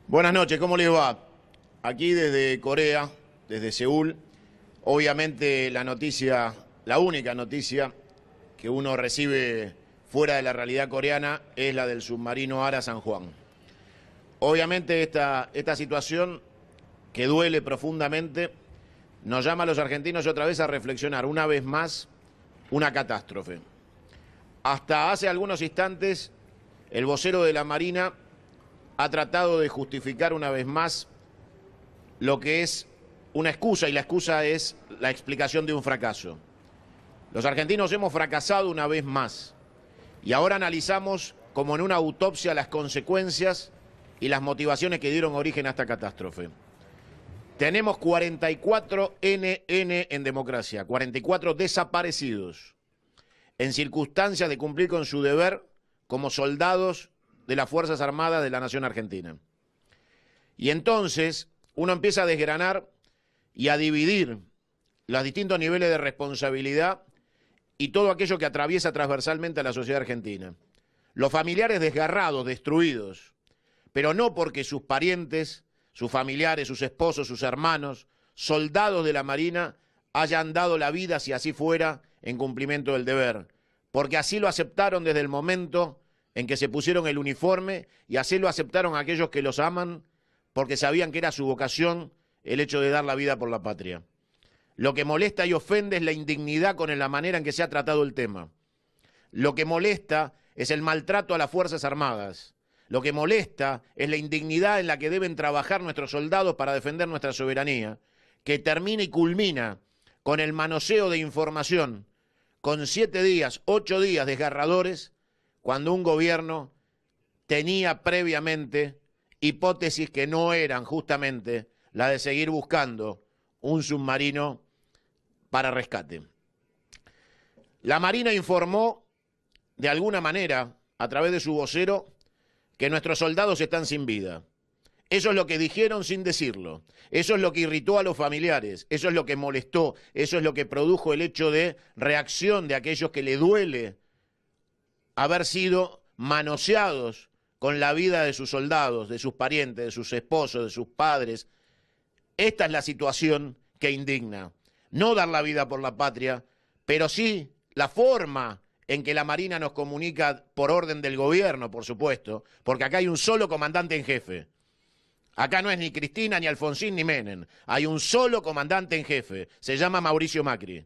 Buenas noches, ¿cómo les va? Aquí desde Corea, desde Seúl, obviamente la noticia, la única noticia que uno recibe fuera de la realidad coreana es la del submarino Ara San Juan. Obviamente esta situación que duele profundamente nos llama a los argentinos otra vez a reflexionar una vez más una catástrofe. Hasta hace algunos instantes el vocero de la Marina ha tratado de justificar una vez más lo que es una excusa, y la excusa es la explicación de un fracaso. Los argentinos hemos fracasado una vez más, y ahora analizamos como en una autopsia las consecuencias y las motivaciones que dieron origen a esta catástrofe. Tenemos 44 NN en democracia, 44 desaparecidos, en circunstancias de cumplir con su deber como soldados de las Fuerzas Armadas de la Nación Argentina. Y entonces uno empieza a desgranar y a dividir los distintos niveles de responsabilidad y todo aquello que atraviesa transversalmente a la sociedad argentina. Los familiares desgarrados, destruidos, pero no porque sus parientes, sus familiares, sus esposos, sus hermanos, soldados de la Marina, hayan dado la vida, si así fuera, en cumplimiento del deber, porque así lo aceptaron desde el momento en que se pusieron el uniforme, y así lo aceptaron aquellos que los aman, porque sabían que era su vocación el hecho de dar la vida por la patria. Lo que molesta y ofende es la indignidad con la manera en que se ha tratado el tema. Lo que molesta es el maltrato a las Fuerzas Armadas. Lo que molesta es la indignidad en la que deben trabajar nuestros soldados para defender nuestra soberanía, que termina y culmina con el manoseo de información, con 7 días, 8 días desgarradores, cuando un gobierno tenía previamente hipótesis que no eran justamente la de seguir buscando un submarino para rescate. La Marina informó, de alguna manera, a través de su vocero, que nuestros soldados están sin vida. Eso es lo que dijeron sin decirlo. Eso es lo que irritó a los familiares. Eso es lo que molestó. Eso es lo que produjo el hecho de reacción de aquellos que le duele haber sido manoseados con la vida de sus soldados, de sus parientes, de sus esposos, de sus padres. Esta es la situación que indigna. No dar la vida por la patria, pero sí la forma en que la Marina nos comunica por orden del gobierno, por supuesto, porque acá hay un solo comandante en jefe. Acá no es ni Cristina, ni Alfonsín, ni Menem. Hay un solo comandante en jefe. Se llama Mauricio Macri.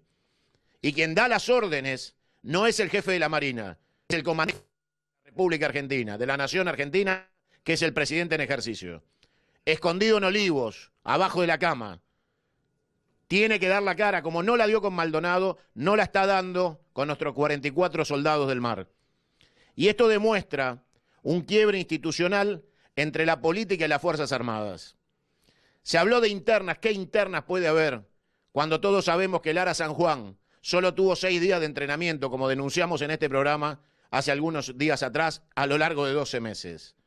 Y quien da las órdenes no es el jefe de la Marina, es el comandante de la República Argentina, de la Nación Argentina, que es el presidente en ejercicio. Escondido en Olivos, abajo de la cama. Tiene que dar la cara, como no la dio con Maldonado, no la está dando con nuestros 44 soldados del mar. Y esto demuestra un quiebre institucional entre la política y las Fuerzas Armadas. Se habló de internas. ¿Qué internas puede haber cuando todos sabemos que el Ara San Juan solo tuvo 6 días de entrenamiento, como denunciamos en este programa hace algunos días atrás, a lo largo de 12 meses?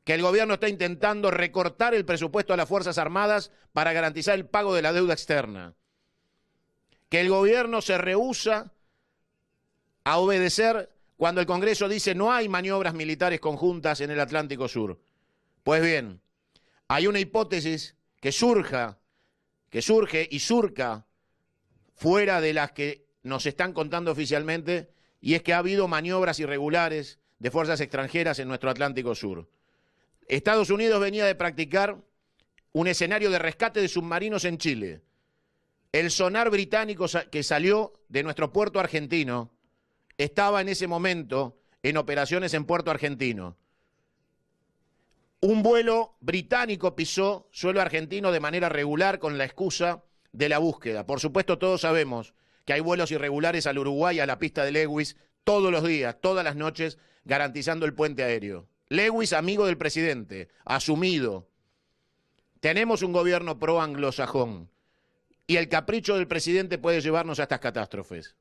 Que el gobierno está intentando recortar el presupuesto a las Fuerzas Armadas para garantizar el pago de la deuda externa. Que el gobierno se rehúsa a obedecer cuando el Congreso dice no hay maniobras militares conjuntas en el Atlántico Sur. Pues bien, hay una hipótesis que surge y surca fuera de las que nos están contando oficialmente, y es que ha habido maniobras irregulares de fuerzas extranjeras en nuestro Atlántico Sur. Estados Unidos venía de practicar un escenario de rescate de submarinos en Chile. El sonar británico que salió de nuestro puerto argentino estaba en ese momento en operaciones en puerto argentino. Un vuelo británico pisó suelo argentino de manera regular con la excusa de la búsqueda. Por supuesto, todos sabemos que hay vuelos irregulares al Uruguay, a la pista de Lewis, todos los días, todas las noches, garantizando el puente aéreo. Lewis, amigo del presidente, asumido. Tenemos un gobierno pro-anglosajón y el capricho del presidente puede llevarnos a estas catástrofes.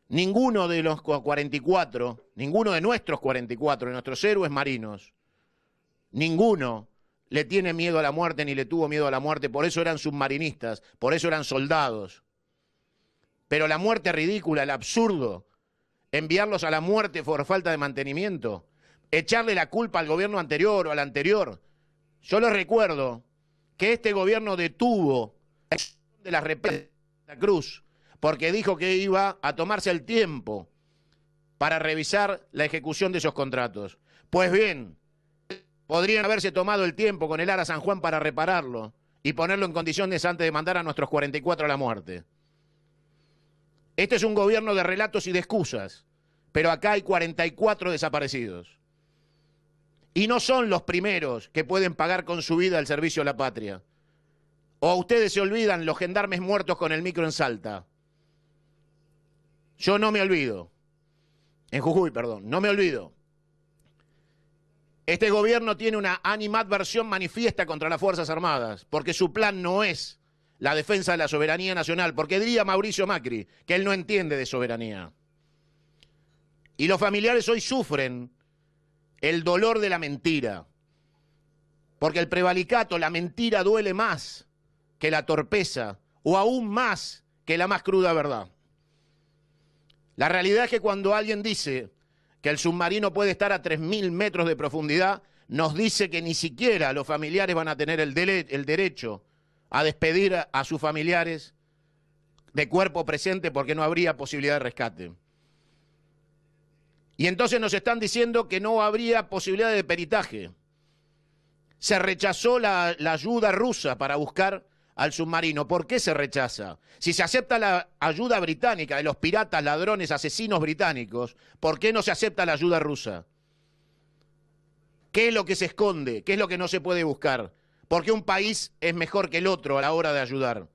Ninguno de los 44, ninguno de nuestros 44, de nuestros héroes marinos, ninguno le tiene miedo a la muerte ni le tuvo miedo a la muerte, por eso eran submarinistas, por eso eran soldados. Pero la muerte ridícula, el absurdo, enviarlos a la muerte por falta de mantenimiento, echarle la culpa al gobierno anterior o al anterior, Yo les recuerdo que este gobierno detuvo de las represas de Santa Cruz porque dijo que iba a tomarse el tiempo para revisar la ejecución de esos contratos. Pues bien, podrían haberse tomado el tiempo con el ARA San Juan para repararlo y ponerlo en condiciones antes de mandar a nuestros 44 a la muerte. Este es un gobierno de relatos y de excusas, pero acá hay 44 desaparecidos. Y no son los primeros que pueden pagar con su vida el servicio a la patria. O ustedes se olvidan los gendarmes muertos con el micro en Salta. Yo no me olvido. En Jujuy, perdón, no me olvido. Este gobierno tiene una animadversión manifiesta contra las Fuerzas Armadas, porque su plan no es la defensa de la soberanía nacional, porque diría Mauricio Macri que él no entiende de soberanía. Y los familiares hoy sufren el dolor de la mentira, porque el prevaricato, la mentira duele más que la torpeza, o aún más que la más cruda verdad. La realidad es que cuando alguien dice que el submarino puede estar a 3.000 metros de profundidad, nos dice que ni siquiera los familiares van a tener el derecho a despedir a sus familiares de cuerpo presente porque no habría posibilidad de rescate. Y entonces nos están diciendo que no habría posibilidad de peritaje. Se rechazó la ayuda rusa para buscar al submarino. ¿Por qué se rechaza? Si se acepta la ayuda británica de los piratas, ladrones, asesinos británicos, ¿por qué no se acepta la ayuda rusa? ¿Qué es lo que se esconde? ¿Qué es lo que no se puede buscar? ¿Por qué un país es mejor que el otro a la hora de ayudar?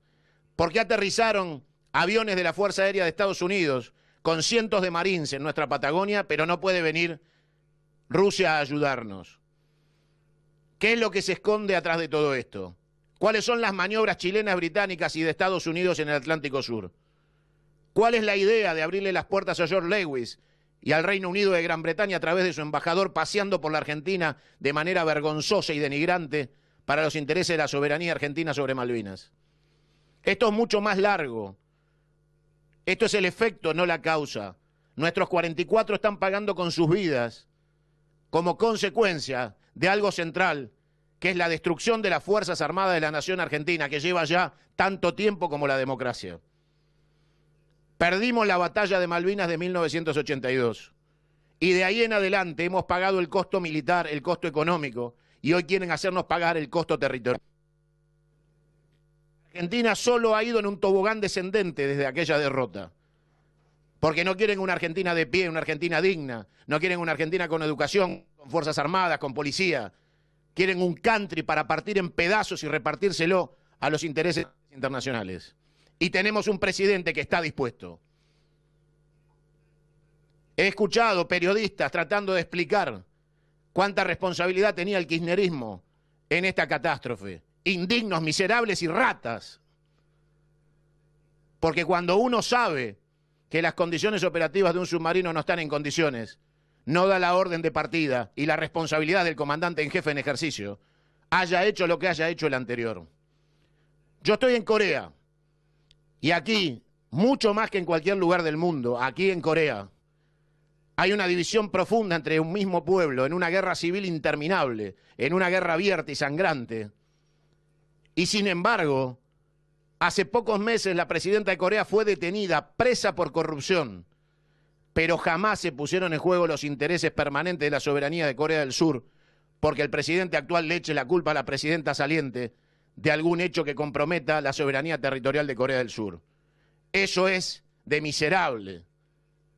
¿Por qué aterrizaron aviones de la Fuerza Aérea de Estados Unidos con cientos de marines en nuestra Patagonia, pero no puede venir Rusia a ayudarnos? ¿Qué es lo que se esconde atrás de todo esto? ¿Cuáles son las maniobras chilenas, británicas y de Estados Unidos en el Atlántico Sur? ¿Cuál es la idea de abrirle las puertas a George Lewis y al Reino Unido de Gran Bretaña a través de su embajador paseando por la Argentina de manera vergonzosa y denigrante para los intereses de la soberanía argentina sobre Malvinas? Esto es mucho más largo. Esto es el efecto, no la causa. Nuestros 44 están pagando con sus vidas como consecuencia de algo central, que es la destrucción de las Fuerzas Armadas de la Nación Argentina, que lleva ya tanto tiempo como la democracia. Perdimos la batalla de Malvinas de 1982 y de ahí en adelante hemos pagado el costo militar, el costo económico, y hoy quieren hacernos pagar el costo territorial. Argentina solo ha ido en un tobogán descendente desde aquella derrota, porque no quieren una Argentina de pie, una Argentina digna, no quieren una Argentina con educación, con Fuerzas Armadas, con policía. Quieren un country para partir en pedazos y repartírselo a los intereses internacionales. Y tenemos un presidente que está dispuesto. He escuchado periodistas tratando de explicar cuánta responsabilidad tenía el kirchnerismo en esta catástrofe. Indignos, miserables y ratas. Porque cuando uno sabe que las condiciones operativas de un submarino no están en condiciones, no da la orden de partida y la responsabilidad del comandante en jefe en ejercicio, haya hecho lo que haya hecho el anterior. Yo estoy en Corea y aquí, mucho más que en cualquier lugar del mundo, aquí en Corea, hay una división profunda entre un mismo pueblo, en una guerra civil interminable, en una guerra abierta y sangrante. Y sin embargo, hace pocos meses la presidenta de Corea fue detenida, presa por corrupción, pero jamás se pusieron en juego los intereses permanentes de la soberanía de Corea del Sur, porque el presidente actual le eche la culpa a la presidenta saliente de algún hecho que comprometa la soberanía territorial de Corea del Sur. Eso es de miserable,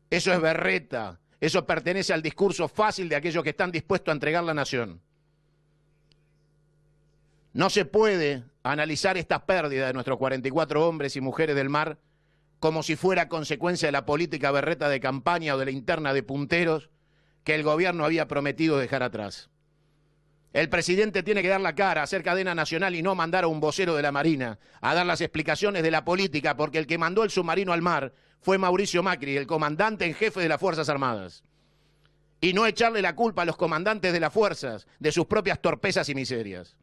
eso es berreta, eso pertenece al discurso fácil de aquellos que están dispuestos a entregar la nación. No se puede analizar esta pérdida de nuestros 44 hombres y mujeres del mar como si fuera consecuencia de la política berreta de campaña o de la interna de punteros que el gobierno había prometido dejar atrás. El presidente tiene que dar la cara, hacer cadena nacional y no mandar a un vocero de la Marina a dar las explicaciones de la política, porque el que mandó el submarino al mar fue Mauricio Macri, el comandante en jefe de las Fuerzas Armadas. Y no echarle la culpa a los comandantes de las fuerzas de sus propias torpezas y miserias.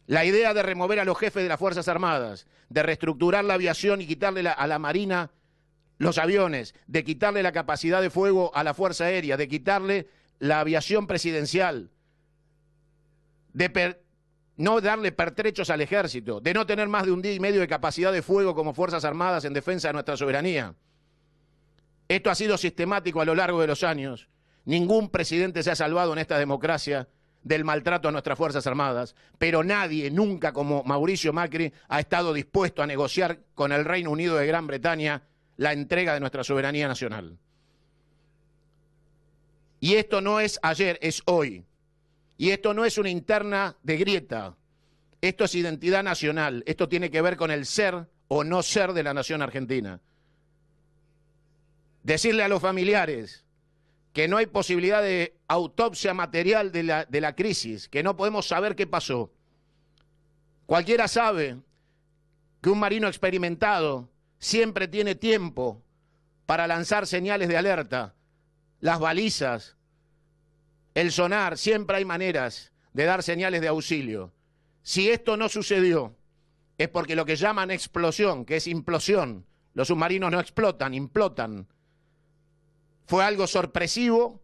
La idea de remover a los jefes de las Fuerzas Armadas, de reestructurar la aviación y quitarle a la Marina los aviones, de quitarle la capacidad de fuego a la Fuerza Aérea, de quitarle la aviación presidencial, no darle pertrechos al ejército, de no tener más de 1 día y medio de capacidad de fuego como Fuerzas Armadas en defensa de nuestra soberanía. Esto ha sido sistemático a lo largo de los años. Ningún presidente se ha salvado en esta democracia del maltrato a nuestras Fuerzas Armadas, pero nadie, nunca como Mauricio Macri, ha estado dispuesto a negociar con el Reino Unido de Gran Bretaña la entrega de nuestra soberanía nacional. Y esto no es ayer, es hoy. Y esto no es una interna de grieta. Esto es identidad nacional. Esto tiene que ver con el ser o no ser de la nación argentina. Decirle a los familiares que no hay posibilidad de autopsia material de la crisis, que no podemos saber qué pasó. Cualquiera sabe que un marino experimentado siempre tiene tiempo para lanzar señales de alerta, las balizas, el sonar, siempre hay maneras de dar señales de auxilio. Si esto no sucedió, es porque lo que llaman explosión, que es implosión, los submarinos no explotan, implotan, fue algo sorpresivo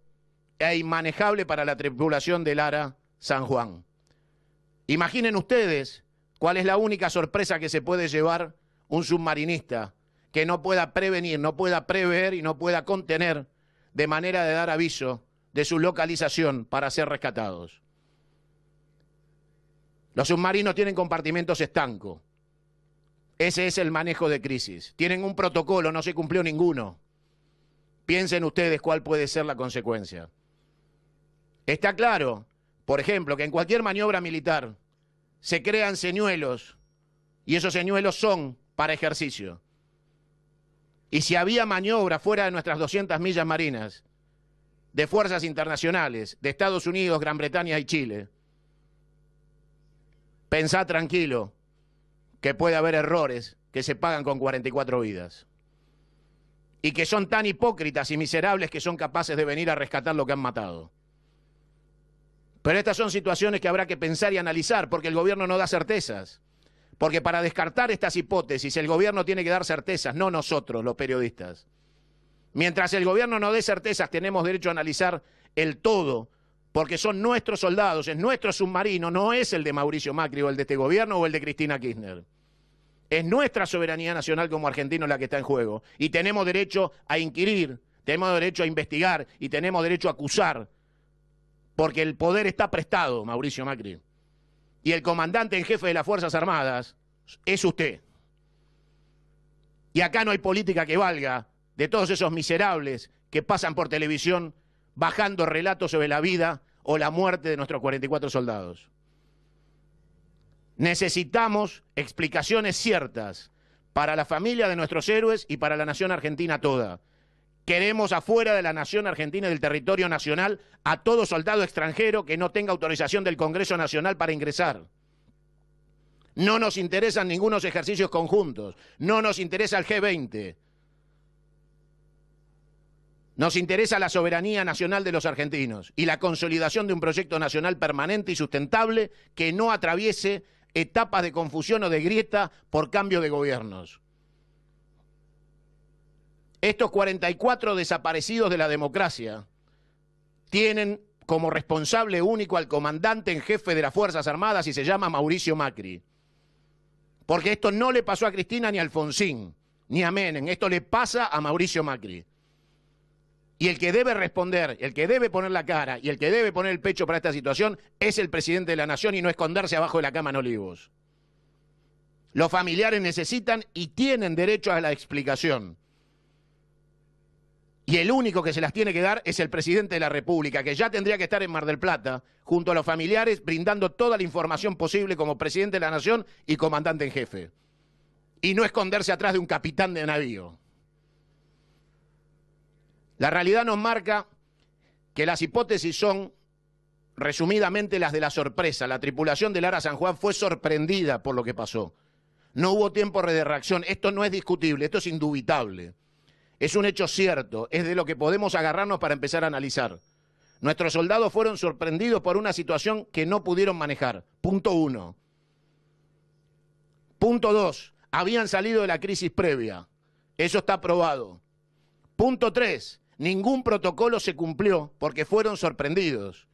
e inmanejable para la tripulación del ARA San Juan. Imaginen ustedes cuál es la única sorpresa que se puede llevar un submarinista que no pueda prevenir, no pueda prever y no pueda contener de manera de dar aviso de su localización para ser rescatados. Los submarinos tienen compartimentos estanco. Ese es el manejo de crisis. Tienen un protocolo, no se cumplió ninguno. Piensen ustedes cuál puede ser la consecuencia. Está claro, por ejemplo, que en cualquier maniobra militar se crean señuelos y esos señuelos son para ejercicio. Y si había maniobra fuera de nuestras 200 millas marinas, de fuerzas internacionales, de Estados Unidos, Gran Bretaña y Chile, pensá tranquilo que puede haber errores que se pagan con 44 vidas. Y que son tan hipócritas y miserables que son capaces de venir a rescatar lo que han matado. Pero estas son situaciones que habrá que pensar y analizar, porque el gobierno no da certezas. Porque para descartar estas hipótesis, el gobierno tiene que dar certezas, no nosotros, los periodistas. Mientras el gobierno no dé certezas, tenemos derecho a analizar el todo, porque son nuestros soldados, es nuestro submarino, no es el de Mauricio Macri o el de este gobierno o el de Cristina Kirchner. Es nuestra soberanía nacional como argentinos la que está en juego. Y tenemos derecho a inquirir, tenemos derecho a investigar y tenemos derecho a acusar. Porque el poder está prestado, Mauricio Macri. Y el comandante en jefe de las Fuerzas Armadas es usted. Y acá no hay política que valga de todos esos miserables que pasan por televisión bajando relatos sobre la vida o la muerte de nuestros 44 soldados. Necesitamos explicaciones ciertas para la familia de nuestros héroes y para la nación argentina toda. Queremos afuera de la nación argentina y del territorio nacional a todo soldado extranjero que no tenga autorización del Congreso Nacional para ingresar. No nos interesan ningunos ejercicios conjuntos, no nos interesa el G20. Nos interesa la soberanía nacional de los argentinos y la consolidación de un proyecto nacional permanente y sustentable que no atraviese etapas de confusión o de grieta por cambio de gobiernos. Estos 44 desaparecidos de la democracia tienen como responsable único al comandante en jefe de las Fuerzas Armadas y se llama Mauricio Macri. Porque esto no le pasó a Cristina ni a Alfonsín, ni a Menem, esto le pasa a Mauricio Macri. Y el que debe responder, el que debe poner la cara y el que debe poner el pecho para esta situación es el presidente de la Nación y no esconderse abajo de la cama en Olivos. Los familiares necesitan y tienen derecho a la explicación. Y el único que se las tiene que dar es el presidente de la República, que ya tendría que estar en Mar del Plata, junto a los familiares, brindando toda la información posible como presidente de la Nación y comandante en jefe. Y no esconderse atrás de un capitán de navío. La realidad nos marca que las hipótesis son, resumidamente, las de la sorpresa. La tripulación del ARA San Juan fue sorprendida por lo que pasó. No hubo tiempo de reacción. Esto no es discutible, esto es indubitable. Es un hecho cierto, es de lo que podemos agarrarnos para empezar a analizar. Nuestros soldados fueron sorprendidos por una situación que no pudieron manejar. Punto 1. Punto 2. Habían salido de la crisis previa. Eso está probado. Punto 3. Ningún protocolo se cumplió porque fueron sorprendidos.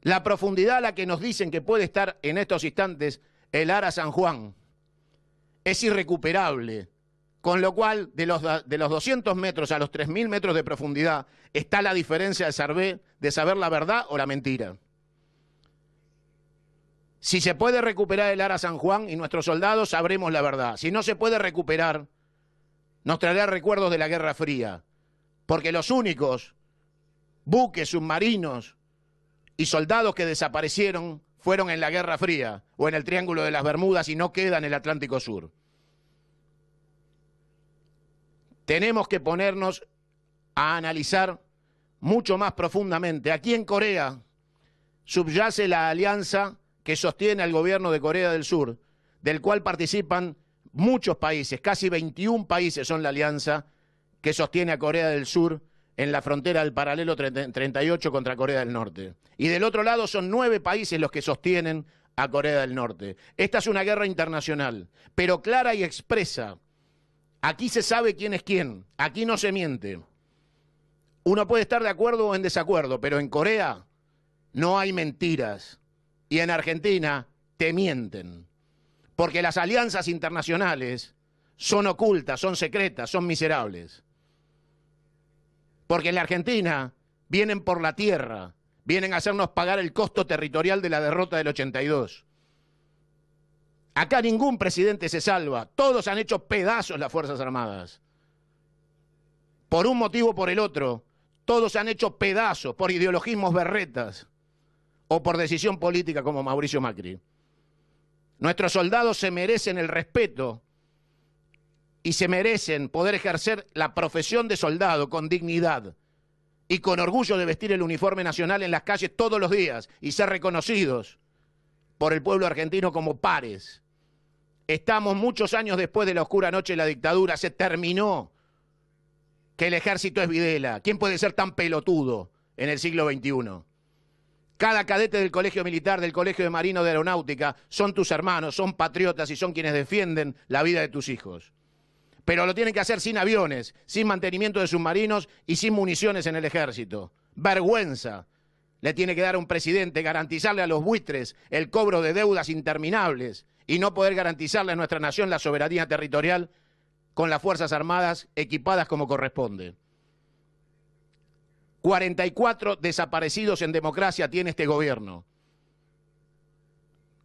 La profundidad a la que nos dicen que puede estar en estos instantes el Ara San Juan es irrecuperable, con lo cual de los 200 metros a los 3.000 metros de profundidad está la diferencia de saber la verdad o la mentira. Si se puede recuperar el Ara San Juan y nuestros soldados, sabremos la verdad. Si no se puede recuperar, nos traerá recuerdos de la Guerra Fría, porque los únicos buques, submarinos y soldados que desaparecieron fueron en la Guerra Fría o en el Triángulo de las Bermudas y no queda en el Atlántico Sur. Tenemos que ponernos a analizar mucho más profundamente. Aquí en Corea subyace la alianza que sostiene al gobierno de Corea del Sur, del cual participan muchos países, casi 21 países son la alianza que sostiene a Corea del Sur en la frontera del paralelo 38 contra Corea del Norte. Y del otro lado son 9 países los que sostienen a Corea del Norte. Esta es una guerra internacional, pero clara y expresa. Aquí se sabe quién es quién, aquí no se miente. Uno puede estar de acuerdo o en desacuerdo, pero en Corea no hay mentiras. Y en Argentina te mienten. Porque las alianzas internacionales son ocultas, son secretas, son miserables. Porque en la Argentina vienen por la tierra, vienen a hacernos pagar el costo territorial de la derrota del 82. Acá ningún presidente se salva, todos han hecho pedazos las Fuerzas Armadas. Por un motivo o por el otro, todos han hecho pedazos por ideologismos berretas o por decisión política como Mauricio Macri. Nuestros soldados se merecen el respeto y se merecen poder ejercer la profesión de soldado con dignidad y con orgullo de vestir el uniforme nacional en las calles todos los días y ser reconocidos por el pueblo argentino como pares. Estamos muchos años después de la oscura noche de la dictadura, se terminó que el ejército es Videla. ¿Quién puede ser tan pelotudo en el siglo XXI? Cada cadete del colegio militar, del colegio de marino, de aeronáutica, son tus hermanos, son patriotas y son quienes defienden la vida de tus hijos. Pero lo tienen que hacer sin aviones, sin mantenimiento de submarinos y sin municiones en el ejército. Vergüenza le tiene que dar a un presidente garantizarle a los buitres el cobro de deudas interminables y no poder garantizarle a nuestra nación la soberanía territorial con las Fuerzas Armadas equipadas como corresponde. 44 desaparecidos en democracia tiene este gobierno.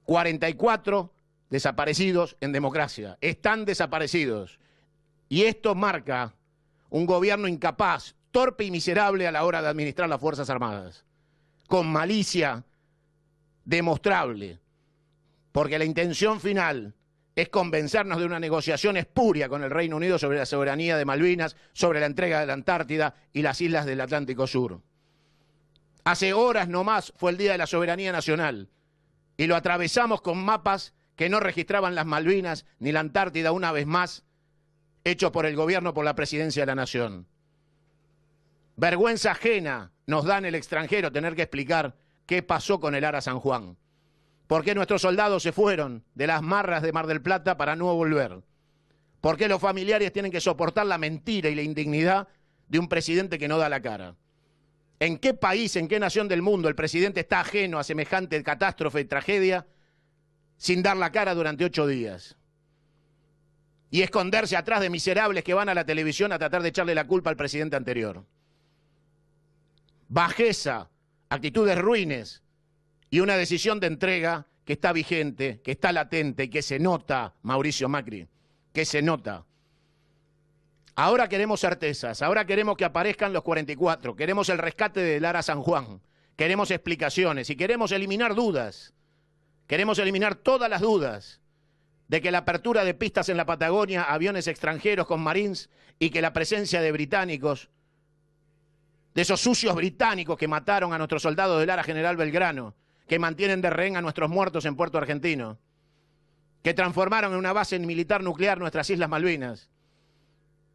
44 desaparecidos en democracia. Están desaparecidos. Y esto marca un gobierno incapaz, torpe y miserable a la hora de administrar las Fuerzas Armadas. Con malicia demostrable. Porque la intención final es convencernos de una negociación espuria con el Reino Unido sobre la soberanía de Malvinas, sobre la entrega de la Antártida y las islas del Atlántico Sur. Hace horas nomás fue el Día de la Soberanía Nacional y lo atravesamos con mapas que no registraban las Malvinas ni la Antártida una vez más, hechos por el gobierno, por la Presidencia de la Nación. Vergüenza ajena nos da en el extranjero tener que explicar qué pasó con el Ara San Juan. ¿Por qué nuestros soldados se fueron de las marras de Mar del Plata para no volver? ¿Por qué los familiares tienen que soportar la mentira y la indignidad de un presidente que no da la cara? ¿En qué país, en qué nación del mundo el presidente está ajeno a semejante catástrofe y tragedia sin dar la cara durante 8 días? Y esconderse atrás de miserables que van a la televisión a tratar de echarle la culpa al presidente anterior. Bajeza, actitudes ruines y una decisión de entrega que está vigente, que está latente y que se nota, Mauricio Macri, que se nota. Ahora queremos certezas, ahora queremos que aparezcan los 44, queremos el rescate de Lara San Juan, queremos explicaciones y queremos eliminar dudas, queremos eliminar todas las dudas de que la apertura de pistas en la Patagonia, aviones extranjeros con Marines y que la presencia de británicos, de esos sucios británicos que mataron a nuestros soldados del Lara General Belgrano, que mantienen de rehén a nuestros muertos en Puerto Argentino, que transformaron en una base militar nuclear nuestras Islas Malvinas,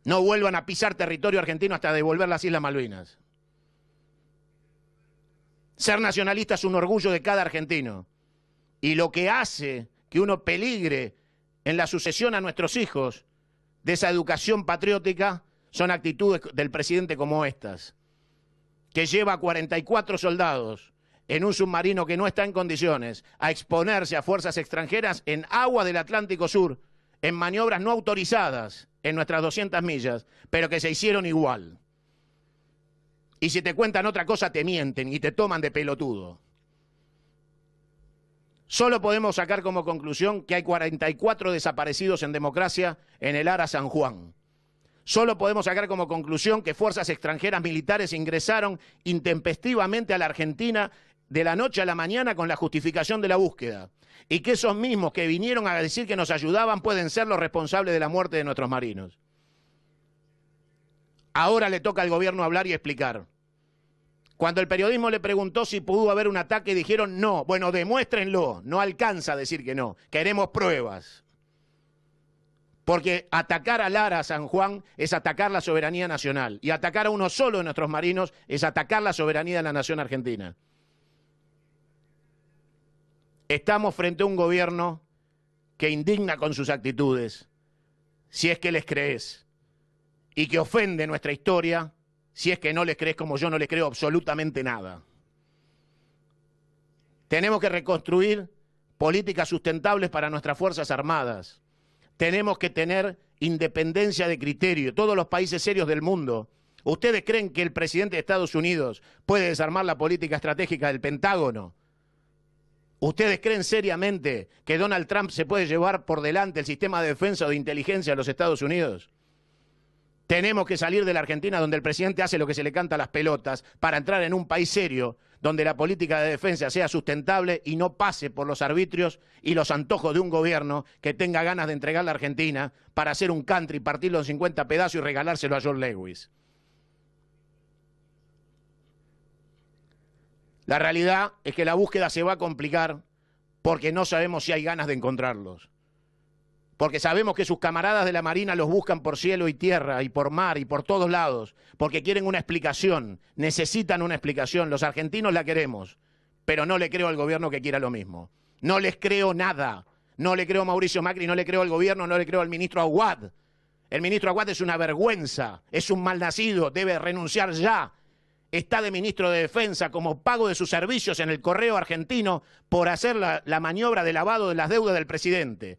no vuelvan a pisar territorio argentino hasta devolver las Islas Malvinas. Ser nacionalista es un orgullo de cada argentino. Y lo que hace que uno peligre en la sucesión a nuestros hijos de esa educación patriótica son actitudes del presidente como estas, que lleva 44 soldados en un submarino que no está en condiciones a exponerse a fuerzas extranjeras en aguas del Atlántico Sur, en maniobras no autorizadas en nuestras 200 millas, pero que se hicieron igual. Y si te cuentan otra cosa, te mienten y te toman de pelotudo. Solo podemos sacar como conclusión que hay 44 desaparecidos en democracia en el Ara San Juan. Solo podemos sacar como conclusión que fuerzas extranjeras militares ingresaron intempestivamente a la Argentina de la noche a la mañana con la justificación de la búsqueda. Y que esos mismos que vinieron a decir que nos ayudaban pueden ser los responsables de la muerte de nuestros marinos. Ahora le toca al gobierno hablar y explicar. Cuando el periodismo le preguntó si pudo haber un ataque, dijeron no. Bueno, demuéstrenlo. No alcanza a decir que no. Queremos pruebas. Porque atacar al Ara San Juan es atacar la soberanía nacional. Y atacar a uno solo de nuestros marinos es atacar la soberanía de la nación argentina. Estamos frente a un gobierno que indigna con sus actitudes, si es que les crees, y que ofende nuestra historia, si es que no les crees como yo no les creo absolutamente nada. Tenemos que reconstruir políticas sustentables para nuestras Fuerzas Armadas. Tenemos que tener independencia de criterio. Todos los países serios del mundo. ¿Ustedes creen que el presidente de Estados Unidos puede desarmar la política estratégica del Pentágono? ¿Ustedes creen seriamente que Donald Trump se puede llevar por delante el sistema de defensa o de inteligencia de los Estados Unidos? Tenemos que salir de la Argentina donde el presidente hace lo que se le canta a las pelotas para entrar en un país serio donde la política de defensa sea sustentable y no pase por los arbitrios y los antojos de un gobierno que tenga ganas de entregar la Argentina para hacer un country, partirlo en 50 pedazos y regalárselo a John Lewis. La realidad es que la búsqueda se va a complicar porque no sabemos si hay ganas de encontrarlos. Porque sabemos que sus camaradas de la Marina los buscan por cielo y tierra y por mar y por todos lados, porque quieren una explicación, necesitan una explicación. Los argentinos la queremos, pero no le creo al gobierno que quiera lo mismo. No les creo nada. No le creo a Mauricio Macri, no le creo al gobierno, no le creo al ministro Aguad. El ministro Aguad es una vergüenza, es un malnacido, debe renunciar ya. Está de ministro de Defensa como pago de sus servicios en el Correo argentino por hacer la maniobra de lavado de las deudas del presidente.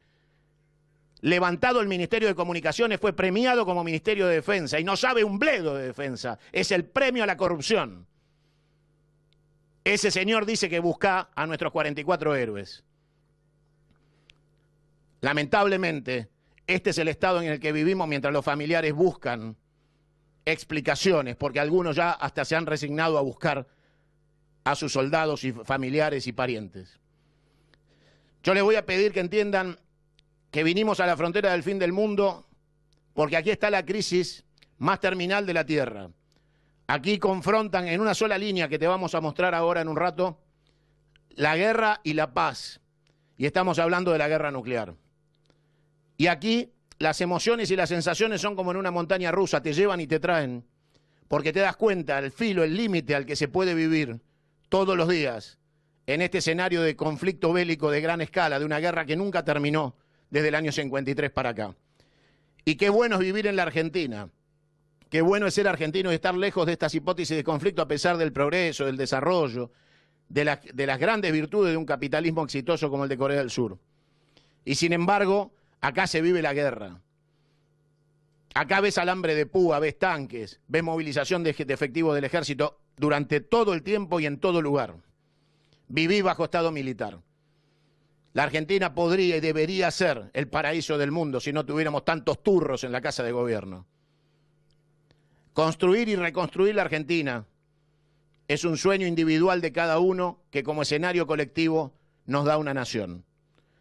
Levantado el Ministerio de Comunicaciones, fue premiado como Ministerio de Defensa y no sabe un bledo de defensa. Es el premio a la corrupción. Ese señor dice que busca a nuestros 44 héroes. Lamentablemente, este es el estado en el que vivimos mientras los familiares buscan explicaciones, porque algunos ya hasta se han resignado a buscar a sus soldados y familiares y parientes. Yo les voy a pedir que entiendan que vinimos a la frontera del fin del mundo porque aquí está la crisis más terminal de la Tierra. Aquí confrontan en una sola línea que te vamos a mostrar ahora en un rato la guerra y la paz. Y estamos hablando de la guerra nuclear. Y aquí las emociones y las sensaciones son como en una montaña rusa, te llevan y te traen, porque te das cuenta el filo, el límite al que se puede vivir todos los días en este escenario de conflicto bélico de gran escala, de una guerra que nunca terminó desde el año 53 para acá. Y qué bueno es vivir en la Argentina, qué bueno es ser argentino y estar lejos de estas hipótesis de conflicto a pesar del progreso, del desarrollo, de las grandes virtudes de un capitalismo exitoso como el de Corea del Sur. Y sin embargo, acá se vive la guerra. Acá ves alambre de púa, ves tanques, ves movilización de efectivos del ejército durante todo el tiempo y en todo lugar. Viví bajo estado militar. La Argentina podría y debería ser el paraíso del mundo si no tuviéramos tantos turros en la casa de gobierno. Construir y reconstruir la Argentina es un sueño individual de cada uno que como escenario colectivo nos da una nación.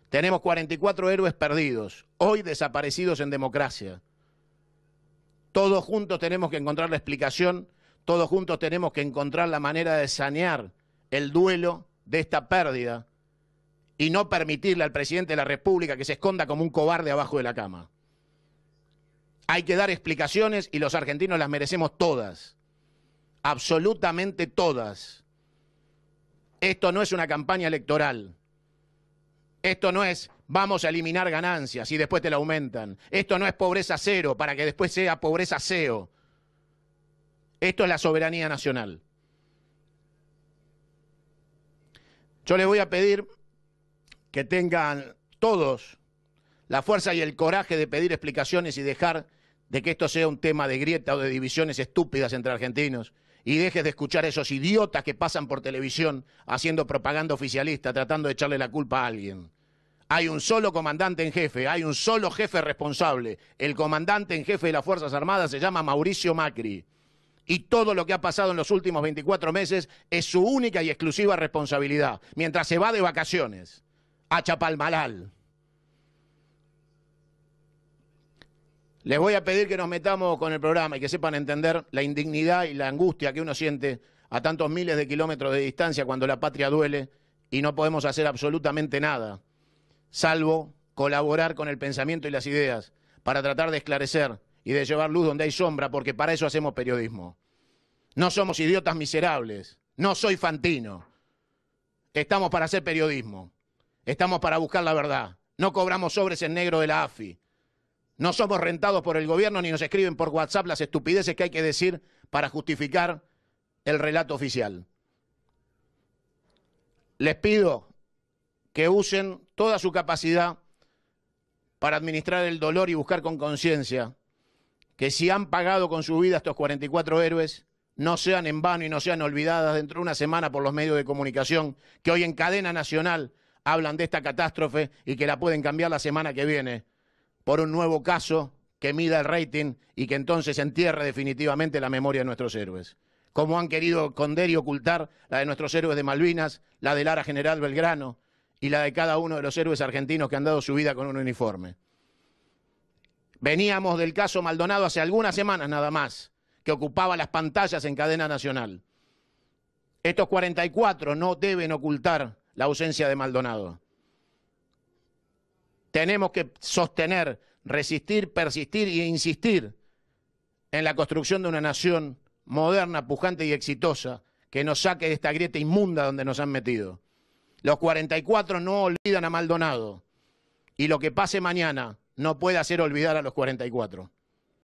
Tenemos 44 héroes perdidos, hoy desaparecidos en democracia. Todos juntos tenemos que encontrar la explicación, todos juntos tenemos que encontrar la manera de sanear el duelo de esta pérdida y no permitirle al presidente de la República que se esconda como un cobarde abajo de la cama. Hay que dar explicaciones y los argentinos las merecemos todas, absolutamente todas. Esto no es una campaña electoral. Esto no es vamos a eliminar ganancias y después te la aumentan. Esto no es pobreza cero para que después sea pobreza cero. Esto es la soberanía nacional. Yo les voy a pedir que tengan todos la fuerza y el coraje de pedir explicaciones y dejar de que esto sea un tema de grieta o de divisiones estúpidas entre argentinos, y dejes de escuchar a esos idiotas que pasan por televisión haciendo propaganda oficialista, tratando de echarle la culpa a alguien. Hay un solo comandante en jefe, hay un solo jefe responsable. El comandante en jefe de las Fuerzas Armadas se llama Mauricio Macri. Y todo lo que ha pasado en los últimos 24 meses es su única y exclusiva responsabilidad, mientras se va de vacaciones a Chapalmalal. Les voy a pedir que nos metamos con el programa y que sepan entender la indignidad y la angustia que uno siente a tantos miles de kilómetros de distancia cuando la patria duele y no podemos hacer absolutamente nada, salvo colaborar con el pensamiento y las ideas para tratar de esclarecer y de llevar luz donde hay sombra, porque para eso hacemos periodismo. No somos idiotas miserables, no soy Fantino. Estamos para hacer periodismo, estamos para buscar la verdad. No cobramos sobres en negro de la AFI. No somos rentados por el gobierno ni nos escriben por WhatsApp las estupideces que hay que decir para justificar el relato oficial. Les pido que usen toda su capacidad para administrar el dolor y buscar con conciencia que si han pagado con su vida estos 44 héroes, no sean en vano y no sean olvidadas dentro de una semana por los medios de comunicación que hoy en cadena nacional hablan de esta catástrofe y que la pueden cambiar la semana que viene por un nuevo caso que mida el rating y que entonces entierre definitivamente la memoria de nuestros héroes. Como han querido esconder y ocultar la de nuestros héroes de Malvinas, la del Ara General Belgrano y la de cada uno de los héroes argentinos que han dado su vida con un uniforme. Veníamos del caso Maldonado hace algunas semanas nada más, que ocupaba las pantallas en cadena nacional. Estos 44 no deben ocultar la ausencia de Maldonado. Tenemos que sostener, resistir, persistir e insistir en la construcción de una nación moderna, pujante y exitosa que nos saque de esta grieta inmunda donde nos han metido. Los 44 no olvidan a Maldonado y lo que pase mañana no puede hacer olvidar a los 44.